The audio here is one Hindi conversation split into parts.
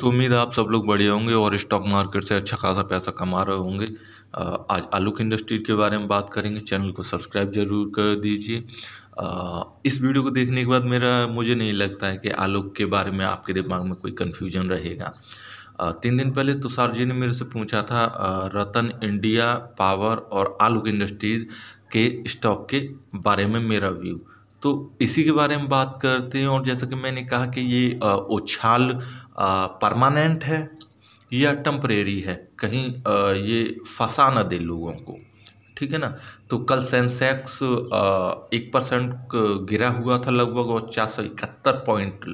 दोस्तों, उम्मीद है आप सब लोग बढ़िया होंगे और स्टॉक मार्केट से अच्छा खासा पैसा कमा रहे होंगे। आज आलू की इंडस्ट्री के बारे में बात करेंगे। चैनल को सब्सक्राइब जरूर कर दीजिए। इस वीडियो को देखने के बाद मुझे नहीं लगता है कि आलू के बारे में आपके दिमाग में कोई कन्फ्यूजन रहेगा। 3 दिन पहले तुषार जी ने मेरे से पूछा था रतन इंडिया पावर और आलू की इंडस्ट्रीज के स्टॉक के बारे में मेरा व्यू। तो इसी के बारे में बात करते हैं। और जैसा कि मैंने कहा कि ये उछाल परमानेंट है या टेम्परेरी है, कहीं ये फंसा ना दे लोगों को, ठीक है ना। तो कल सेंसेक्स 1% गिरा हुआ था लगभग, और 471 पॉइंट,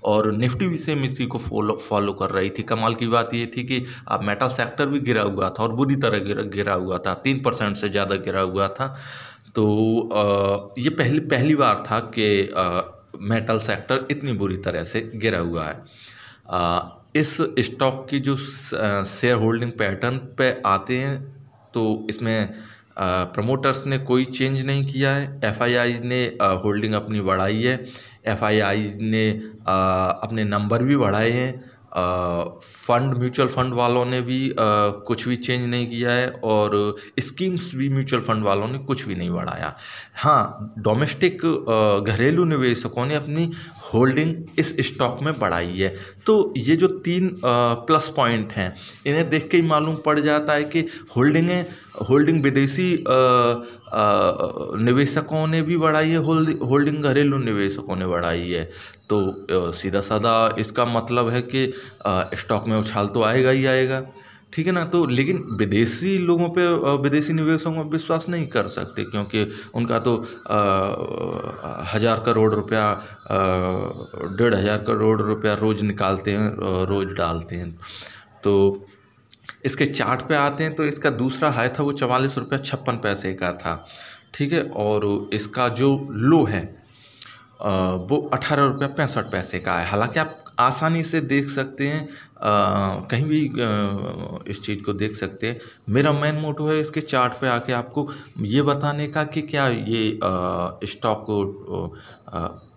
और निफ्टी भी सेम इसी को फॉलो कर रही थी। कमाल की बात ये थी कि मेटल सेक्टर भी गिरा हुआ था और बुरी तरह गिरा हुआ था, 3% से ज़्यादा गिरा हुआ था। तो ये पहली बार था कि मेटल सेक्टर इतनी बुरी तरह से गिरा हुआ है। इस स्टॉक की जो शेयर होल्डिंग पैटर्न पे आते हैं तो इसमें प्रमोटर्स ने कोई चेंज नहीं किया है। एफआईआई ने होल्डिंग अपनी बढ़ाई है। एफआईआई ने अपने नंबर भी बढ़ाए हैं। म्यूचुअल फंड वालों ने भी कुछ भी चेंज नहीं किया है, और स्कीम्स भी म्यूचुअल फंड वालों ने कुछ भी नहीं बढ़ाया। हाँ, डोमेस्टिक घरेलू निवेशकों ने अपनी होल्डिंग इस स्टॉक में बढ़ाई है। तो ये जो 3 प्लस पॉइंट हैं, इन्हें देख के ही मालूम पड़ जाता है कि होल्डिंग विदेशी निवेशकों ने भी बढ़ाई है, होल्डिंग घरेलू निवेशकों ने बढ़ाई है। तो सीधा साधा इसका मतलब है कि स्टॉक में उछाल तो आएगा ही आएगा, ठीक है ना। तो लेकिन विदेशी लोगों पे, विदेशी निवेशकों में विश्वास नहीं कर सकते, क्योंकि उनका तो 1,000 करोड़ रुपया 1,500 करोड़ रुपया रोज़ निकालते हैं, रोज़ डालते हैं। तो इसके चार्ट पे आते हैं तो इसका दूसरा हाई था वो 44 रुपया 56 पैसे का था, ठीक है। और इसका जो लो है वो 18 रुपया 65 पैसे का है। हालांकि आप आसानी से देख सकते हैं, कहीं भी इस चीज़ को देख सकते हैं। मेरा मेन मोटो है इसके चार्ट पे आके आपको ये बताने का कि क्या ये स्टॉक को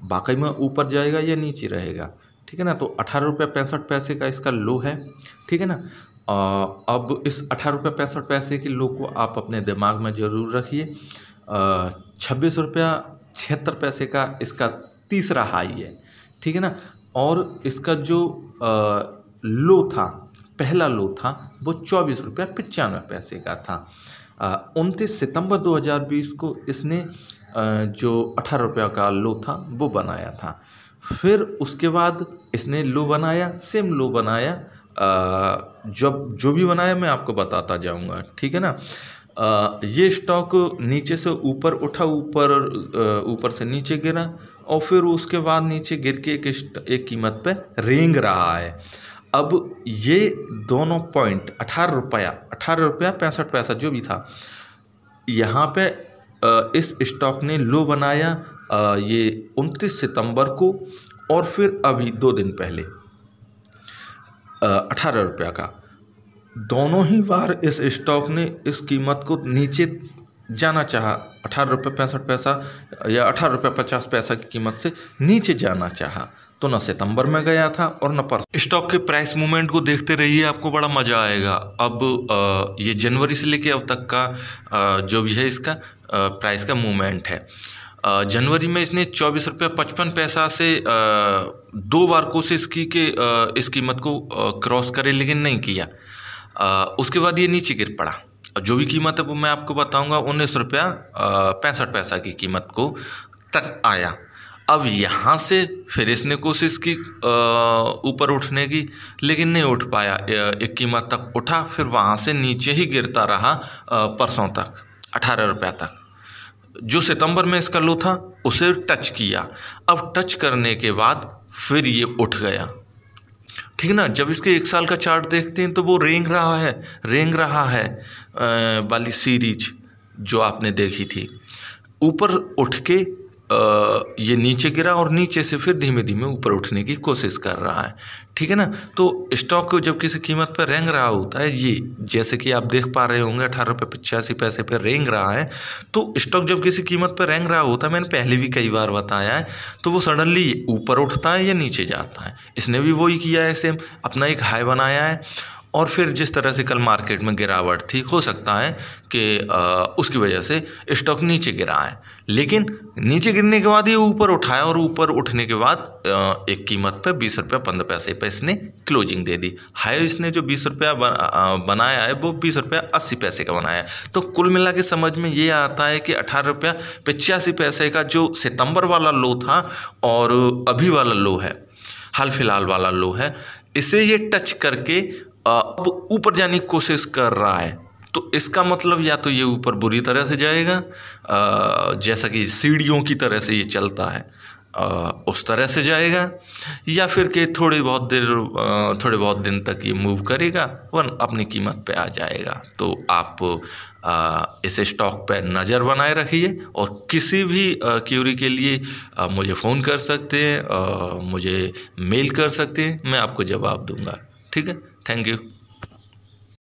वाकई में ऊपर जाएगा या नीचे रहेगा, ठीक है ना। तो 18 रुपया 65 पैसे का इसका लो है, ठीक है ना। अब इस 18 रुपया 65 पैसे के लो को आप अपने दिमाग में ज़रूर रखिए। 26 रुपया 76 पैसे का इसका तीसरा हाई है, ठीक है ना। और इसका जो लो था, पहला लो था, वो 24 रुपया 95 पैसे का था। 29 सितंबर 2020 को इसने जो 18 रुपया का लो था वो बनाया था। फिर उसके बाद इसने लो बनाया, सेम लो बनाया, जब जो भी बनाया मैं आपको बताता जाऊंगा, ठीक है ना। ये स्टॉक नीचे से ऊपर उठा, ऊपर से नीचे गिरा, और फिर उसके बाद नीचे गिर के एक कीमत पे रेंग रहा है। अब ये दोनों पॉइंट 18 रुपया 65 पैसा जो भी था, यहाँ पे इस स्टॉक ने लो बनाया ये 29 सितंबर को, और फिर अभी 2 दिन पहले 18 रुपया का। दोनों ही बार इस स्टॉक ने इस कीमत को नीचे जाना चाहा, 18 रुपये 65 पैसा या 18 रुपये 50 पैसा की कीमत से नीचे जाना चाहा, तो न सितंबर में गया था और न परसों। स्टॉक के प्राइस मूवमेंट को देखते रहिए, आपको बड़ा मज़ा आएगा। अब ये जनवरी से लेके अब तक का जो भी है इसका प्राइस का मूवमेंट है। जनवरी में इसने 24 रुपया 55 पैसा से 2 बार कोशिश की कि इस कीमत को क्रॉस करे, लेकिन नहीं किया। उसके बाद ये नीचे गिर पड़ा। जो भी कीमत है वो मैं आपको बताऊंगा। 19 रुपया 65 पैसा की कीमत को तक आया। अब यहाँ से फिर इसने कोशिश की ऊपर उठने की, लेकिन नहीं उठ पाया। एक कीमत तक उठा, फिर वहाँ से नीचे ही गिरता रहा परसों तक, 18 रुपया तक। जो सितंबर में इसका लो था उसे टच किया। अब टच करने के बाद फिर ये उठ गया, ठीक है ना। जब इसके 1 साल का चार्ट देखते हैं तो वो रेंग रहा है वाली सीरीज जो आपने देखी थी। ऊपर उठ के ये नीचे गिरा और नीचे से फिर धीमे धीमे ऊपर उठने की कोशिश कर रहा है, ठीक है ना। तो स्टॉक को जब किसी कीमत पर रेंग रहा होता है, ये जैसे कि आप देख पा रहे होंगे 18 रुपये 85 पैसे पर रेंग रहा है। तो स्टॉक जब किसी कीमत पर रेंग रहा होता है, मैंने पहले भी कई बार बताया है, तो वो सडनली ऊपर उठता है या नीचे जाता है। इसने भी वही किया है, सेम अपना एक हाई बनाया है और फिर जिस तरह से कल मार्केट में गिरावट थी, हो सकता है कि उसकी वजह से स्टॉक नीचे गिरा है, लेकिन नीचे गिरने के बाद ये ऊपर उठाया और ऊपर उठने के बाद एक कीमत पे 20 रुपये 15 पैसे पे इसने क्लोजिंग दे दी। हाई इसने जो 20 रुपया बनाया है वो 20 रुपया 80 पैसे का बनाया है। तो कुल मिला के समझ में ये आता है कि 18 रुपया 85 पैसे का जो सितंबर वाला लो था और अभी वाला लो है, हाल फिलहाल वाला लो है, इसे ये टच करके अब ऊपर जाने की कोशिश कर रहा है। तो इसका मतलब या तो ये ऊपर बुरी तरह से जाएगा, जैसा कि सीढ़ियों की तरह से ये चलता है, उस तरह से जाएगा, या फिर कि थोड़े बहुत दिन तक ये मूव करेगा वन अपनी कीमत पे आ जाएगा। तो आप इस स्टॉक पे नज़र बनाए रखिए और किसी भी क्यूरी के लिए मुझे फ़ोन कर सकते हैं, मुझे मेल कर सकते हैं, मैं आपको जवाब दूंगा। ठीक है, थैंक यू।